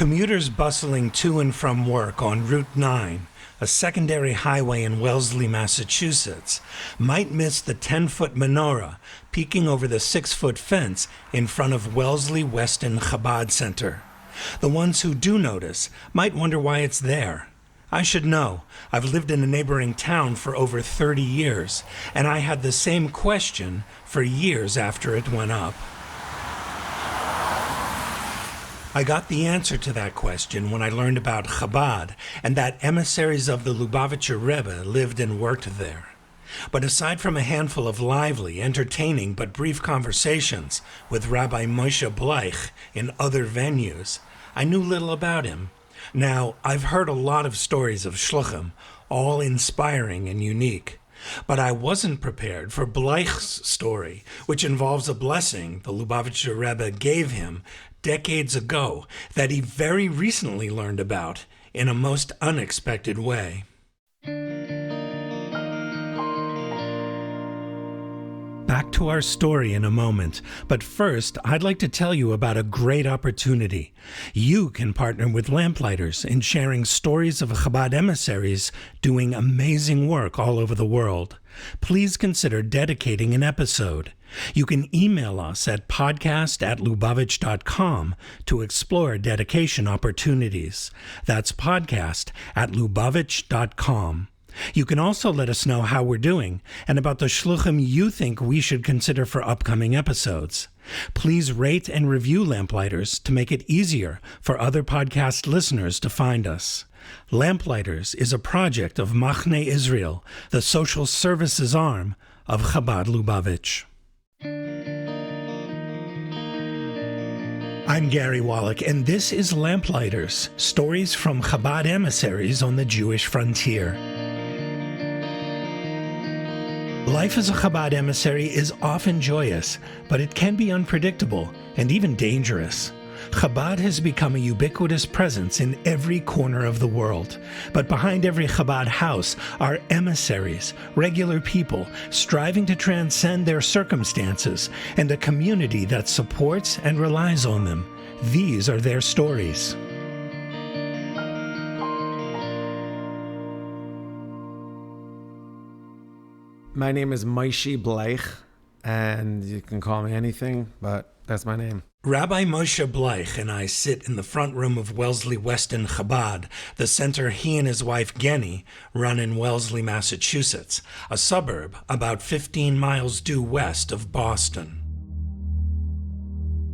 Commuters bustling to and from work on Route 9, a secondary highway in Wellesley, Massachusetts, might miss the 10-foot menorah peeking over the 6-foot fence in front of Wellesley Weston Chabad Center. The ones who do notice might wonder why it's there. I should know. I've lived in a neighboring town for over 30 years, and I had the same question for years after it went up. I got the answer to that question when I learned about Chabad and that emissaries of the Lubavitch Rebbe lived and worked there. But aside from a handful of lively, entertaining, but brief conversations with Rabbi Moshe Bleich in other venues, I knew little about him. Now, I've heard a lot of stories of shluchim, all inspiring and unique. But I wasn't prepared for Bleich's story, which involves a blessing the Lubavitch Rebbe gave him decades ago that he very recently learned about in a most unexpected way. Back to our story in a moment, but first I'd like to tell you about a great opportunity. You can partner with Lamplighters in sharing stories of Chabad emissaries doing amazing work all over the world. Please consider dedicating an episode. You can email us at podcast@lubavitch.com to explore dedication opportunities. That's podcast@lubavitch.com. You can also let us know how we're doing and about the shluchim you think we should consider for upcoming episodes. Please rate and review Lamplighters to make it easier for other podcast listeners to find us. Lamplighters is a project of Machne Israel, the social services arm of Chabad Lubavitch. I'm Gary Waleik, and this is Lamplighters, stories from Chabad emissaries on the Jewish frontier. Life as a Chabad emissary is often joyous, but it can be unpredictable and even dangerous. Chabad has become a ubiquitous presence in every corner of the world. But behind every Chabad house are emissaries, regular people striving to transcend their circumstances, and a community that supports and relies on them. These are their stories. My name is Moshe Bleich, and you can call me anything, but that's my name. Rabbi Moshe Bleich and I sit in the front room of Wellesley Weston Chabad, the center he and his wife Genny run in Wellesley, Massachusetts, a suburb about 15 miles due west of Boston.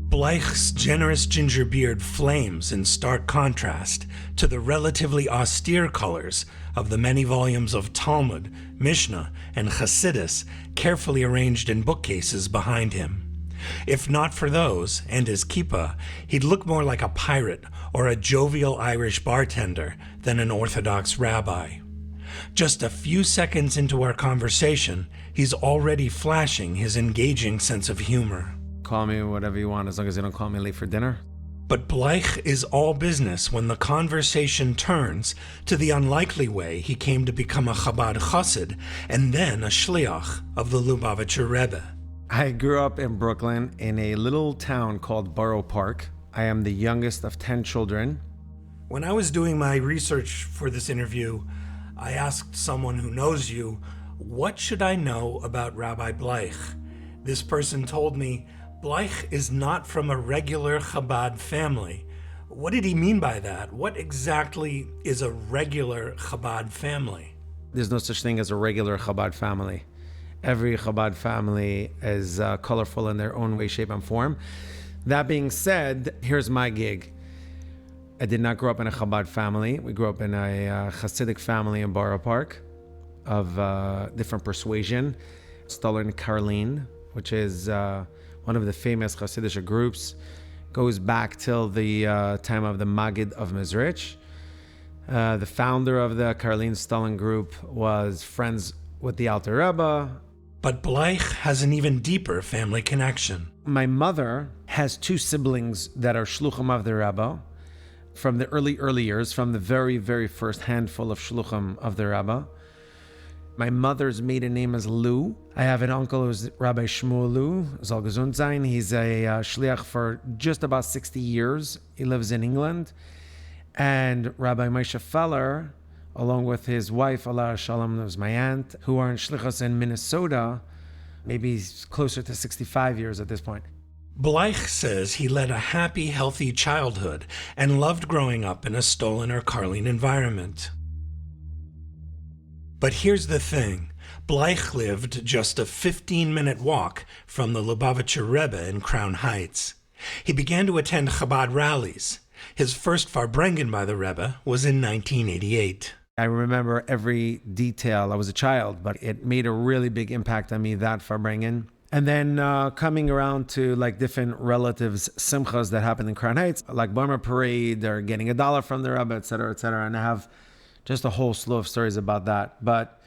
Bleich's generous ginger beard flames in stark contrast to the relatively austere colors of the many volumes of Talmud, Mishnah, and Chassidus carefully arranged in bookcases behind him. If not for those, and his kippah, he'd look more like a pirate or a jovial Irish bartender than an Orthodox rabbi. Just a few seconds into our conversation, he's already flashing his engaging sense of humor. Call me whatever you want, as long as you don't call me late for dinner. But Bleich is all business when the conversation turns to the unlikely way he came to become a Chabad Chossid and then a shliach of the Lubavitch Rebbe. I grew up in Brooklyn in a little town called Borough Park. I am the youngest of 10 children. When I was doing my research for this interview, I asked someone who knows you, what should I know about Rabbi Bleich? This person told me, Bleich is not from a regular Chabad family. What did he mean by that? What exactly is a regular Chabad family? There's no such thing as a regular Chabad family. Every Chabad family is colorful in their own way, shape, and form. That being said, here's my gig. I did not grow up in a Chabad family. We grew up in a Chassidic family in Borough Park of different persuasion. Stoller and Karlin, which is one of the famous Chassidic groups, goes back till the time of the Maggid of Mizrich. The founder of the Karlin Stalin group was friends with the Alter Rebbe. But Bleich has an even deeper family connection. My mother has 2 siblings that are shluchim of the Rebbe from the early years, from the very, very first handful of shluchim of the Rebbe. My mother's maiden name is Lou. I have an uncle who's Rabbi Shmuel Lou, Zal Gesund sein. He's a shliach for just about 60 years. He lives in England. And Rabbi Moshe Feller, along with his wife, Allah Shalom, that was my aunt, who are in Shlichus in Minnesota, maybe closer to 65 years at this point. Bleich says he led a happy, healthy childhood and loved growing up in a Stolen or Karlin environment. But here's the thing. Bleich lived just a 15-minute walk from the Lubavitch Rebbe in Crown Heights. He began to attend Chabad rallies. His first Farbrengen by the Rebbe was in 1988. I remember every detail. I was a child, but it made a really big impact on me, that Farbrengen. And then coming around to like different relatives' simchas that happened in Crown Heights, like Bomber Parade or getting $1 from the Rebbe, et cetera, et cetera. And I have just a whole slew of stories about that. But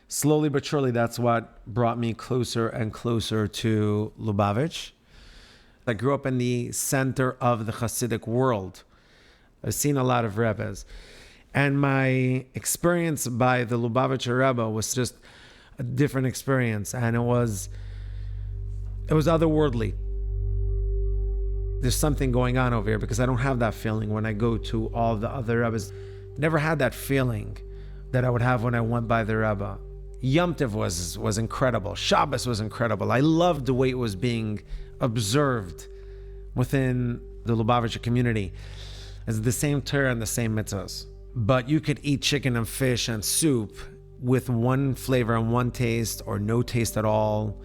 slowly but surely, that's what brought me closer and closer to Lubavitch. I grew up in the center of the Chassidic world. I've seen a lot of Rebbes. And my experience by the Lubavitch Rebbe was just a different experience. And it was otherworldly. There's something going on over here because I don't have that feeling when I go to all the other Rebbes. Never had that feeling that I would have when I went by the Rebbe. Yom Tov was incredible. Shabbos was incredible. I loved the way it was being observed within the Lubavitcher community. It's the same Torah and the same mitzvahs. But you could eat chicken and fish and soup with one flavor and one taste or no taste at all,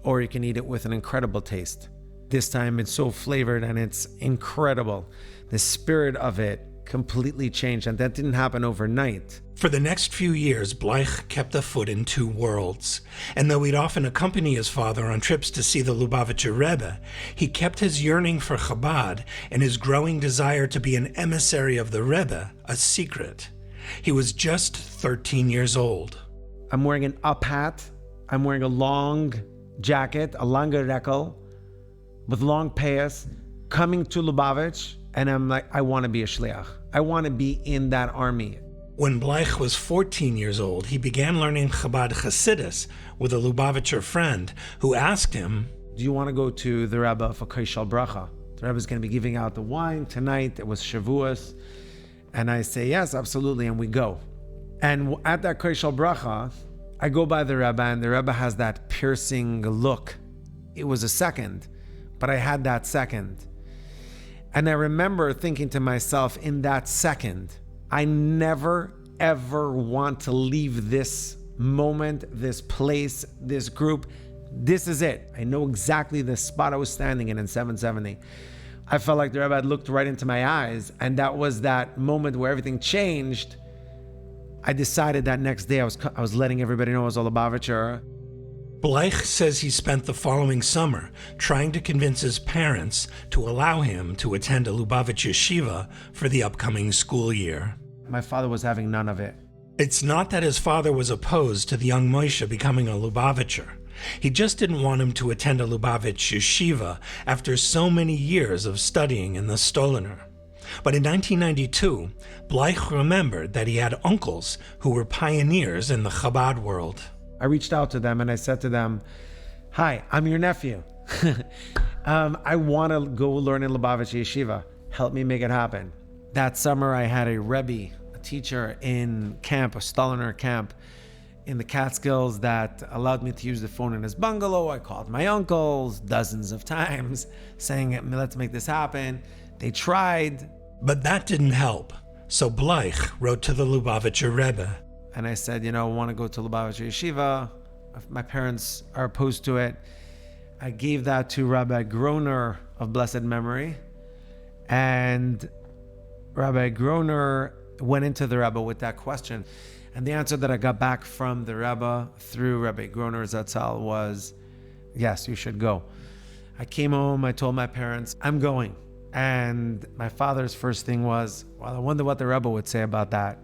or you can eat it with an incredible taste. This time it's so flavored and it's incredible. The spirit of it completely changed, and that didn't happen overnight. For the next few years, Bleich kept a foot in two worlds. And though he'd often accompany his father on trips to see the Lubavitcher Rebbe, he kept his yearning for Chabad and his growing desire to be an emissary of the Rebbe a secret. He was just 13 years old. I'm wearing an up hat. I'm wearing a long jacket, a langer rekel, with long payas, coming to Lubavitch, and I'm like, I want to be a shliach. I want to be in that army. When Bleich was 14 years old, he began learning Chabad Chassidus with a Lubavitcher friend who asked him, do you want to go to the Rebbe for Kaishal Bracha? The Rebbe's going to be giving out the wine tonight. It was Shavuos. And I say, yes, absolutely. And we go. And at that Kaishal Bracha, I go by the Rebbe, and the Rebbe has that piercing look. It was a second, but I had that second. And I remember thinking to myself in that second, I never, ever want to leave this moment, this place, this group. This is it. I know exactly the spot I was standing in 770. I felt like the Rebbe had looked right into my eyes, and that was that moment where everything changed. I decided that next day I was letting everybody know I was a Lubavitcher. Bleich says he spent the following summer trying to convince his parents to allow him to attend a Lubavitch yeshiva for the upcoming school year. My father was having none of it. It's not that his father was opposed to the young Moshe becoming a Lubavitcher. He just didn't want him to attend a Lubavitch yeshiva after so many years of studying in the Stolener. But in 1992, Bleich remembered that he had uncles who were pioneers in the Chabad world. I reached out to them and I said to them, hi, I'm your nephew. I want to go learn in Lubavitch Yeshiva. Help me make it happen. That summer I had a Rebbe, a teacher in camp, a Stolener camp in the Catskills that allowed me to use the phone in his bungalow. I called my uncles dozens of times saying, let's make this happen. They tried. But that didn't help. So Bleich wrote to the Lubavitcher Rebbe. And I said, I want to go to Lubavitch Yeshiva. My parents are opposed to it. I gave that to Rabbi Groner of blessed memory. And Rabbi Groner went into the Rebbe with that question. And the answer that I got back from the Rebbe through Rabbi Groner Zatzal was, yes, you should go. I came home, I told my parents, I'm going. And my father's first thing was, well, I wonder what the Rebbe would say about that.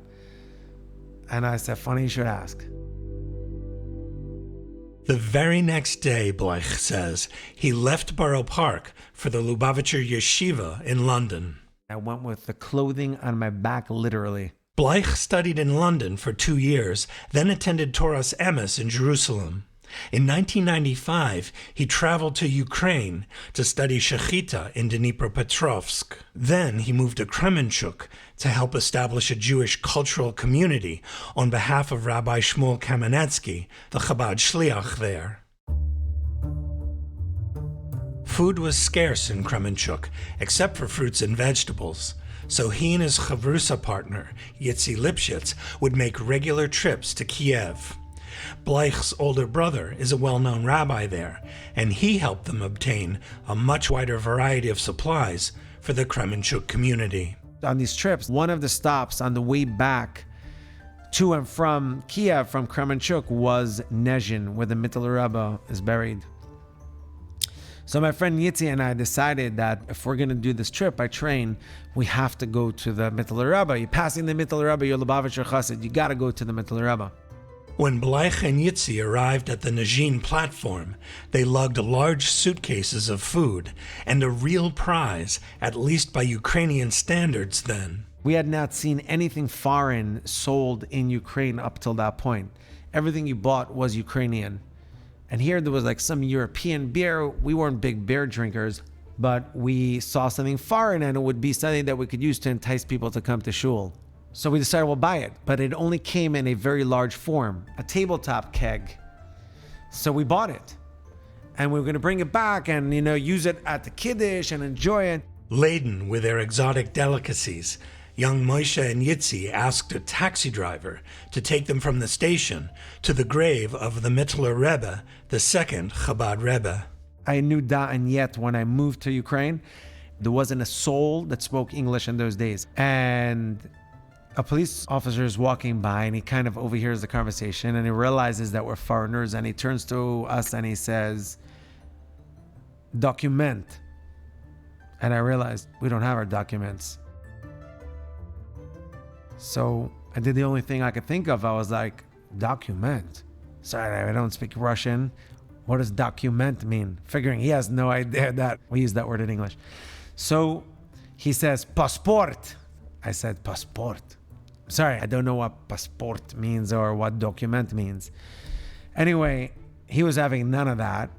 And I said, funny you should ask. The very next day, Bleich says, he left Borough Park for the Lubavitcher Yeshiva in London. I went with the clothing on my back, literally. Bleich studied in London for 2 years, then attended Torah's Emes in Jerusalem. In 1995, he traveled to Ukraine to study Shechita in Dnipropetrovsk. Then he moved to Kremenchuk to help establish a Jewish cultural community on behalf of Rabbi Shmuel Kamenetsky, the Chabad Shliach there. Food was scarce in Kremenchuk, except for fruits and vegetables, so he and his chavrusa partner, Yitzi Lipschitz, would make regular trips to Kiev. Bleich's older brother is a well-known rabbi there, and he helped them obtain a much wider variety of supplies for the Kremenchuk community. On these trips, one of the stops on the way back to and from Kiev, from Kremenchuk, was Nezhin, where the Mittler Rebbe is buried. So my friend Yitzi and I decided that if we're going to do this trip by train, we have to go to the Mittler Rebbe. You're passing the Mittler Rebbe, you're Lubavitch or Chassid, you got to go to the Mittler Rebbe. When Bleich and Yitzi arrived at the Nezhin platform, they lugged large suitcases of food and a real prize, at least by Ukrainian standards then. We had not seen anything foreign sold in Ukraine up till that point. Everything you bought was Ukrainian. And here there was like some European beer. We weren't big beer drinkers, but we saw something foreign and it would be something that we could use to entice people to come to shul. So we decided we'll buy it, but it only came in a very large form, a tabletop keg. So we bought it, and we were going to bring it back and, use it at the Kiddush and enjoy it. Laden with their exotic delicacies, young Moshe and Yitzi asked a taxi driver to take them from the station to the grave of the Mittler Rebbe, the second Chabad Rebbe. I knew da and yet when I moved to Ukraine, there wasn't a soul that spoke English in those days. And a police officer is walking by and he kind of overhears the conversation and he realizes that we're foreigners and he turns to us and he says, "Document." And I realized we don't have our documents. So I did the only thing I could think of. I was like, document? Sorry, I don't speak Russian. What does document mean? Figuring he has no idea that we use that word in English. So he says, "Passport." I said, "Passport." Sorry, I don't know what passport means or what document means. Anyway, he was having none of that.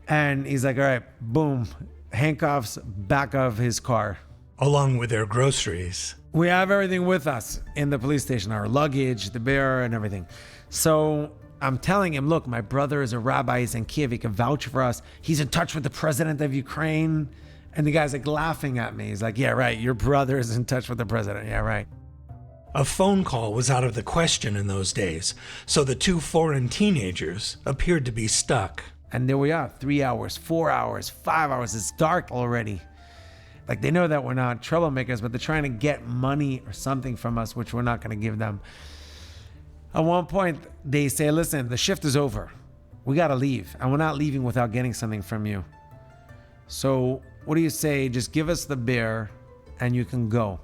And he's like, all right, boom, handcuffs, back of his car. Along with their groceries. We have everything with us in the police station, our luggage, the bear, and everything. So I'm telling him, look, my brother is a rabbi, he's in Kiev, he can vouch for us. He's in touch with the president of Ukraine. And the guy's like laughing at me. He's like, yeah, right, your brother is in touch with the president. Yeah, right. A phone call was out of the question in those days, so the two foreign teenagers appeared to be stuck. And there we are, 3 hours, 4 hours, 5 hours. It's dark already. Like, they know that we're not troublemakers, but they're trying to get money or something from us, which we're not going to give them. At one point, they say, listen, the shift is over. We got to leave, and we're not leaving without getting something from you. So what do you say? Just give us the beer, and you can go.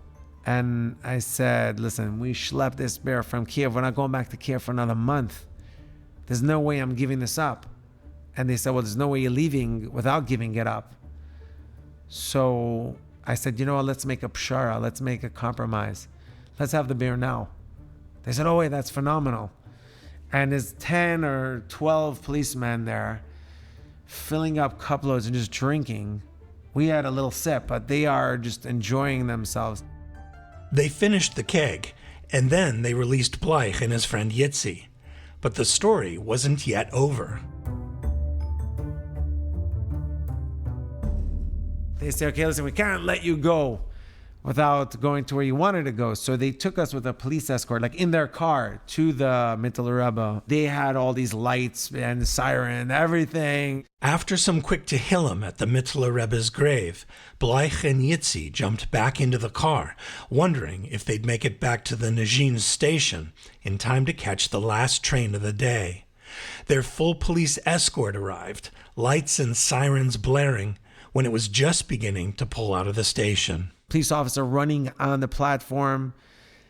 And I said, listen, we schlepped this beer from Kiev. We're not going back to Kiev for another month. There's no way I'm giving this up. And they said, well, there's no way you're leaving without giving it up. So I said, you know what, let's make a pshara. Let's make a compromise. Let's have the beer now. They said, oh, wait, that's phenomenal. And there's 10 or 12 policemen there filling up cup loads and just drinking. We had a little sip, but they are just enjoying themselves. They finished the keg, and then they released Bleich and his friend Yitzi. But the story wasn't yet over. They say, okay, listen, we can't let you go without going to where you wanted to go. So they took us with a police escort, like in their car, to the Mittler Rebbe. They had all these lights and the siren, everything. After some quick tehillim at the Mittler Rebbe's grave, Bleich and Yitzi jumped back into the car, wondering if they'd make it back to the Nezhin station in time to catch the last train of the day. Their full police escort arrived, lights and sirens blaring, when it was just beginning to pull out of the station. Police officer running on the platform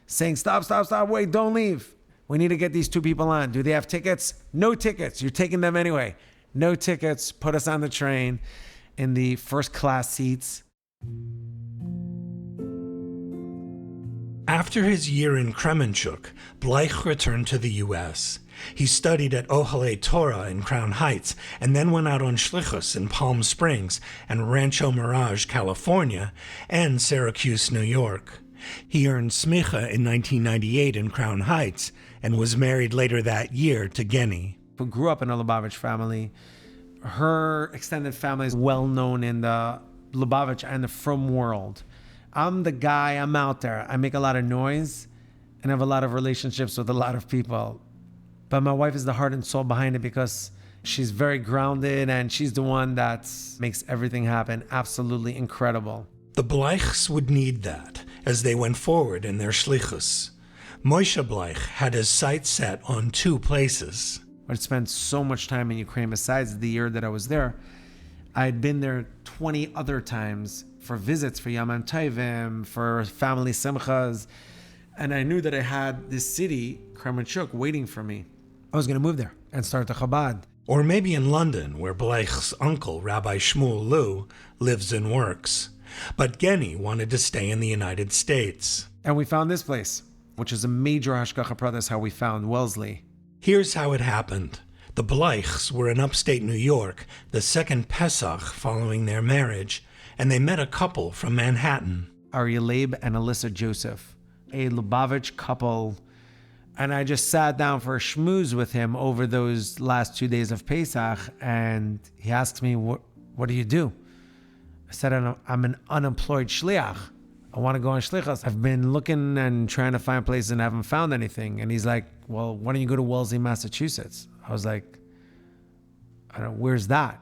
saying, stop, wait, don't leave. We need to get these two people on. Do they have tickets? No tickets. You're taking them anyway. No tickets. Put us on the train in the first class seats. After his year in Kremenchuk, Bleich returned to the U.S. He studied at Ohlei Torah in Crown Heights and then went out on shlichus in Palm Springs and Rancho Mirage, California, and Syracuse, New York. He earned smicha in 1998 in Crown Heights and was married later that year to Genny, who grew up in a Lubavitch family. Her extended family is well known in the Lubavitch and the frum world. I'm the guy, I'm out there. I make a lot of noise and have a lot of relationships with a lot of people. But my wife is the heart and soul behind it because she's very grounded and she's the one that makes everything happen absolutely incredible. The Bleichs would need that as they went forward in their shlichus. Moshe Bleich had his sights set on two places. I spent so much time in Ukraine. Besides the year that I was there, I had been there 20 other times for visits, for Yom Tovim, for family simchas, and I knew that I had this city, Kremenchuk, waiting for me. I was going to move there and start the Chabad. Or maybe in London, where Bleich's uncle, Rabbi Shmuel Lew, lives and works. But Genny wanted to stay in the United States. And we found this place, which is a major hashgacha pratis. That's how we found Wellesley. Here's how it happened. The Bleichs were in upstate New York, the second Pesach following their marriage, and they met a couple from Manhattan. Aryeh Leib and Alyssa Joseph, a Lubavitch couple. And I just sat down for a schmooze with him over those last 2 days of Pesach, and he asked me, what do you do? I said, I'm an unemployed shliach. I want to go on shlichus. I've been looking and trying to find places and haven't found anything. And he's like, well, why don't you go to Wellesley, Massachusetts? I was like, I don't know, where's that?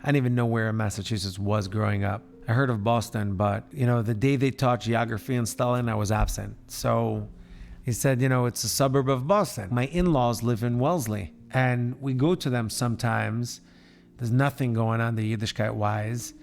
I didn't even know where Massachusetts was growing up. I heard of Boston, but, the day they taught geography in Stalin, I was absent. So he said, it's a suburb of Boston. My in-laws live in Wellesley, and we go to them sometimes. There's nothing going on the Yiddishkeit-wise,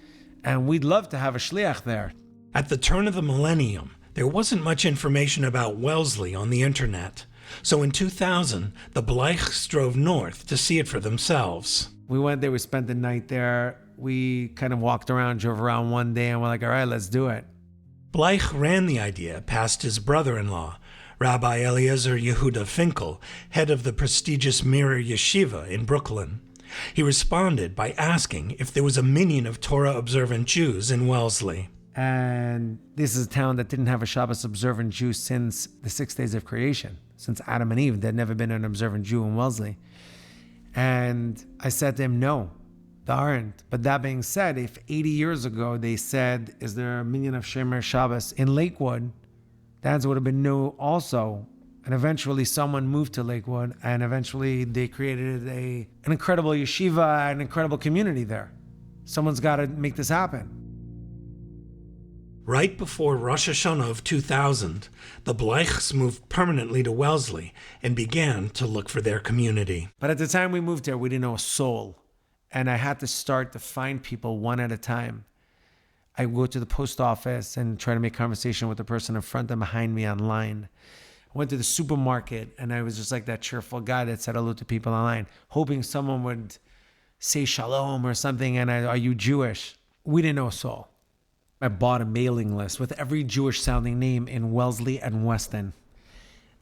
and we'd love to have a shliach there. At the turn of the millennium, there wasn't much information about Wellesley on the internet. So in 2000, the Bleichs drove north to see it for themselves. We went there, we spent the night there. We kind of walked around, drove around one day, and we're like, all right, let's do it. Bleich ran the idea past his brother-in-law, Rabbi Eliezer Yehuda Finkel, head of the prestigious Mirror Yeshiva in Brooklyn. He responded by asking if there was a minyan of Torah observant Jews in Wellesley. And this is a town that didn't have a Shabbos observant Jew since the 6 days of creation. Since Adam and Eve, there'd never been an observant Jew in Wellesley. And I said to him, no, there aren't. But that being said, if 80 years ago they said, is there a minyan of Shomer Shabbos in Lakewood? The answer would have been no also. And eventually someone moved to Lakewood, and eventually they created an incredible yeshiva, an incredible community there. Someone's got to make this happen. Right before Rosh Hashanah of 2000, the Bleichs moved permanently to Wellesley and began to look for their community. But at the time we moved there, we didn't know a soul. And I had to start to find people one at a time. I would go to the post office and try to make conversation with the person in front and behind me online. I went to the supermarket, and I was just like that cheerful guy that said hello to people online, hoping someone would say shalom or something, and are you Jewish? We didn't know a soul. I bought a mailing list with every Jewish-sounding name in Wellesley and Weston.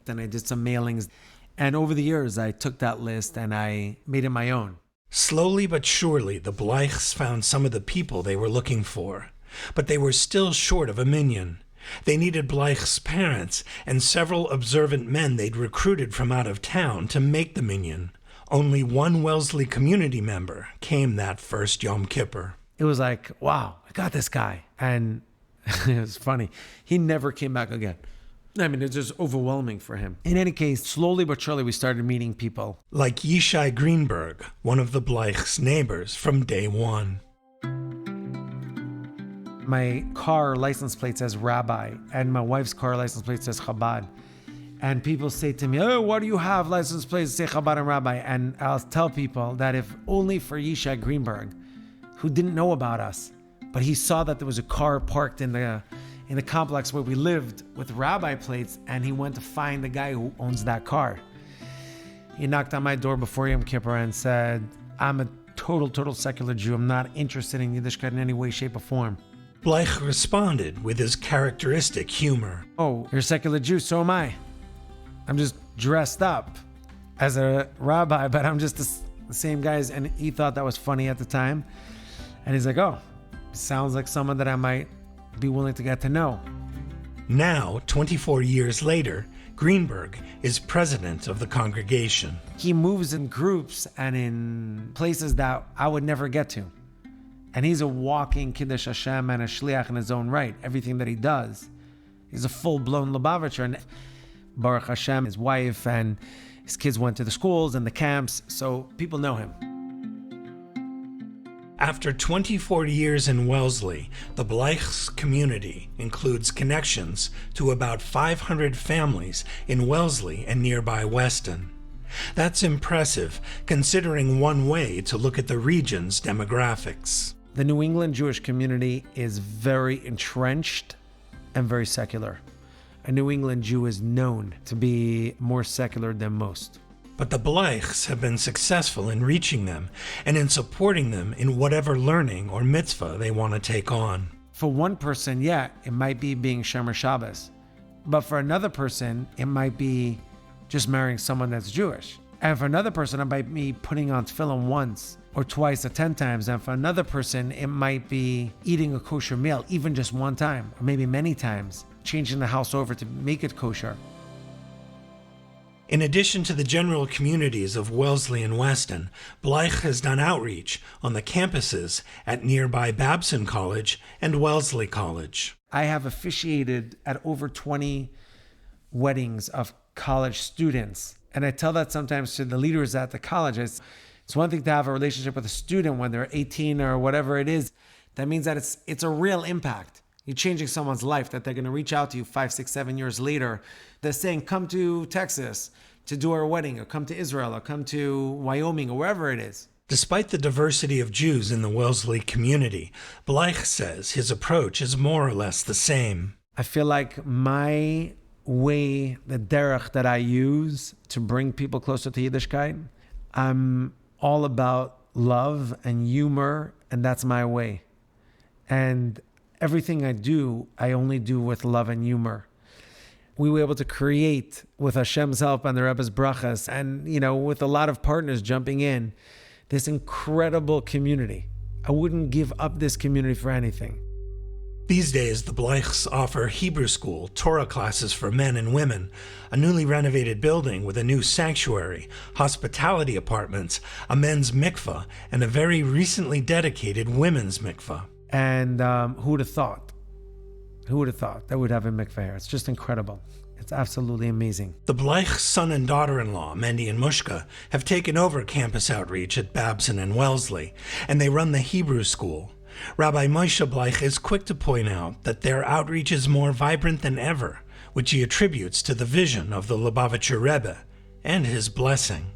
Then I did some mailings, and over the years, I took that list and I made it my own. Slowly but surely, the Bleichs found some of the people they were looking for, but they were still short of a minyan. They needed Bleich's parents and several observant men they'd recruited from out of town to make the minyan. Only one Wellesley community member came that first Yom Kippur. It was like, wow, I got this guy. And it was funny. He never came back again. I mean, it's just overwhelming for him. In any case, slowly but surely, we started meeting people. Like Yishai Greenberg, one of the Bleich's neighbors from day one. My car license plate says Rabbi, and my wife's car license plate says Chabad. And people say to me, oh, why do you have license plates that say Chabad and Rabbi? And I'll tell people that if only for Yishai Greenberg, who didn't know about us, but he saw that there was a car parked in the complex where we lived with Rabbi plates, and he went to find the guy who owns that car. He knocked on my door before Yom Kippur and said, I'm a total secular Jew. I'm not interested in Yiddishkeit in any way, shape, or form. Bleich responded with his characteristic humor. Oh, you're a secular Jew, so am I. I'm just dressed up. as a rabbi, but I'm just the same guys. And he thought that was funny at the time. And he's like, oh, sounds like someone that I might be willing to get to know. Now, 24 years later, Greenberg is president of the congregation. He moves in groups and in places that I would never get to. And he's a walking Kiddush Hashem and a shliach in his own right. Everything that he does. He's a full-blown Lubavitcher. And Baruch Hashem, his wife and his kids went to the schools and the camps, so people know him. After 24 years in Wellesley, the Bleich's community includes connections to about 500 families in Wellesley and nearby Weston. That's impressive, considering one way to look at the region's demographics. The New England Jewish community is very entrenched and very secular. A New England Jew is known to be more secular than most. But the Bleichs have been successful in reaching them and in supporting them in whatever learning or mitzvah they want to take on. For one person, yeah, it might be being Shomer Shabbos. But for another person, it might be just marrying someone that's Jewish. And for another person, it might be putting on tefillin once or twice or 10 times. And for another person, it might be eating a kosher meal, even just one time, or maybe many times, changing the house over to make it kosher. In addition to the general communities of Wellesley and Weston, Bleich has done outreach on the campuses at nearby Babson College and Wellesley College. I have officiated at over 20 weddings of college students. And I tell that sometimes to the leaders at the college. It's one thing to have a relationship with a student when they're 18 or whatever it is. That means that it's a real impact. You're changing someone's life, that they're going to reach out to you 5, 6, 7 years later. They're saying, come to Texas to do our wedding, or come to Israel, or come to Wyoming, or wherever it is. Despite the diversity of Jews in the Wellesley community, Bleich says his approach is more or less the same. I feel like my way, the derech that I use to bring people closer to Yiddishkeit, I'm all about love and humor, and that's my way. And everything I do, I only do with love and humor. We were able to create, with Hashem's help and the Rebbe's brachas, and with a lot of partners jumping in, this incredible community. I wouldn't give up this community for anything. These days, the Bleichs offer Hebrew school, Torah classes for men and women, a newly renovated building with a new sanctuary, hospitality apartments, a men's mikveh, and a very recently dedicated women's mikveh. And who would have thought? Who would have thought that we'd have a mikveh here? It's just incredible. It's absolutely amazing. The Bleich son and daughter-in-law, Mendy and Mushka, have taken over campus outreach at Babson and Wellesley, and they run the Hebrew school. Rabbi Moshe Bleich is quick to point out that their outreach is more vibrant than ever, which he attributes to the vision of the Lubavitcher Rebbe and his blessing.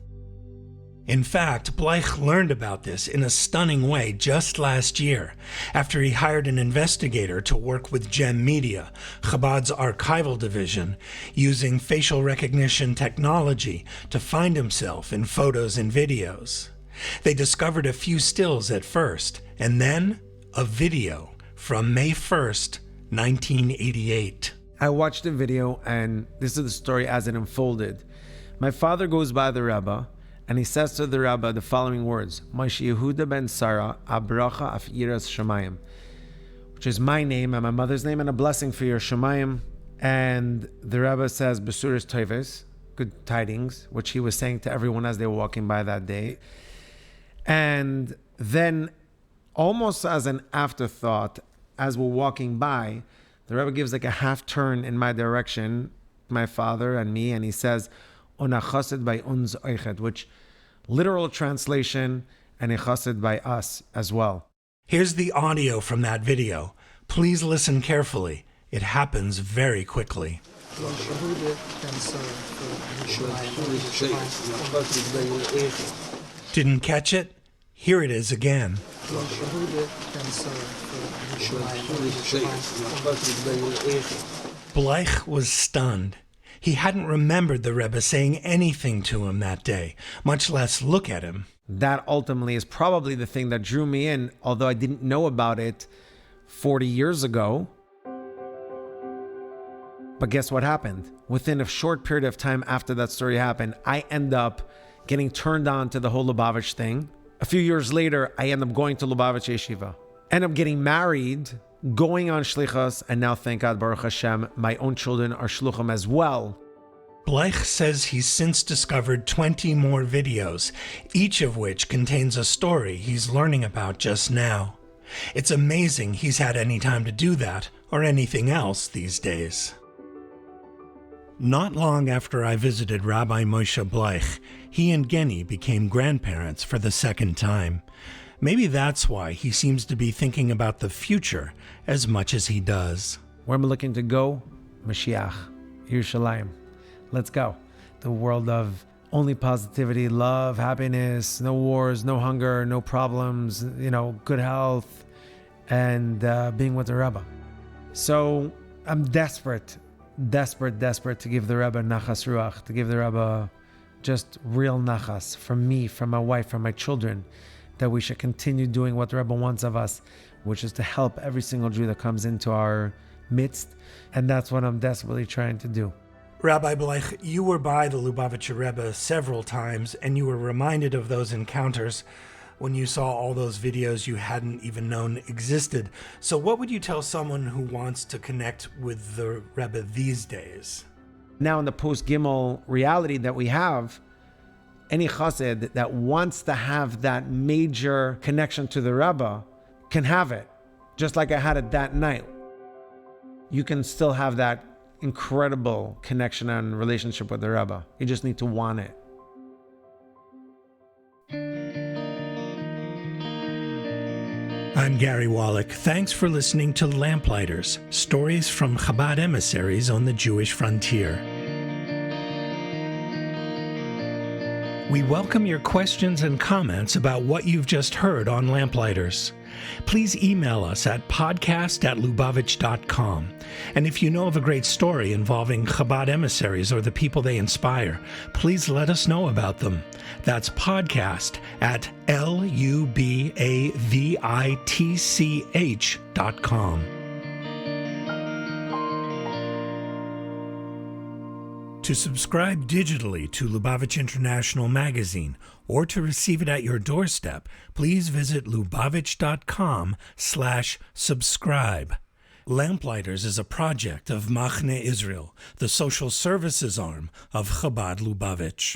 In fact, Bleich learned about this in a stunning way just last year, after he hired an investigator to work with Gem Media, Chabad's archival division, using facial recognition technology to find himself in photos and videos. They discovered a few stills at first, and then a video from May 1st, 1988. I watched the video, and this is the story as it unfolded. My father goes by the Rebbe, and he says to the Rebbe the following words, Moshe Yehuda ben Sarah, abracha af iras shamayim, which is my name and my mother's name, and a blessing for your shamayim. And the Rebbe says, Besuris Toives, good tidings, which he was saying to everyone as they were walking by that day. And then, almost as an afterthought, as we're walking by, the Rebbe gives like a half turn in my direction, my father and me, and he says, Ona Chossid by undzer, which literal translation, and a Chossid by us as well. Here's the audio from that video. Please listen carefully. It happens very quickly. Didn't catch it? Here it is again. Bleich was stunned. He hadn't remembered the Rebbe saying anything to him that day, much less look at him. That ultimately is probably the thing that drew me in, although I didn't know about it 40 years ago. But guess what happened? Within a short period of time after that story happened, I end up getting turned on to the whole Lubavitch thing. A few years later, I end up going to Lubavitch Yeshiva. End up getting married, going on Shlichus, and now, thank God, Baruch Hashem, my own children are Shluchim as well. Bleich says he's since discovered 20 more videos, each of which contains a story he's learning about just now. It's amazing he's had any time to do that, or anything else these days. Not long after I visited Rabbi Moshe Bleich, he and Genny became grandparents for the second time. Maybe that's why he seems to be thinking about the future as much as he does. Where am I looking to go? Mashiach, Yerushalayim. Let's go. The world of only positivity, love, happiness, no wars, no hunger, no problems, good health, and being with the Rebbe. So I'm desperate to give the Rebbe nachas ruach, to give the Rebbe just real nachas from me, from my wife, from my children, that we should continue doing what the Rebbe wants of us, which is to help every single Jew that comes into our midst. And that's what I'm desperately trying to do. Rabbi Bleich, you were by the Lubavitcher Rebbe several times, and you were reminded of those encounters when you saw all those videos you hadn't even known existed. So what would you tell someone who wants to connect with the Rebbe these days? Now in the post-Gimel reality that we have, any Chossid that wants to have that major connection to the Rebbe can have it, just like I had it that night. You can still have that incredible connection and relationship with the Rebbe. You just need to want it. I'm Gary Waleik. Thanks for listening to Lamplighters, stories from Chabad emissaries on the Jewish frontier. We welcome your questions and comments about what you've just heard on Lamplighters. Please email us at podcast@lubavitch.com. And if you know of a great story involving Chabad emissaries or the people they inspire, please let us know about them. That's podcast@lubavitch.com. To subscribe digitally to Lubavitch International Magazine or to receive it at your doorstep, please visit lubavitch.com/subscribe. Lamplighters is a project of Machne Israel, the social services arm of Chabad Lubavitch.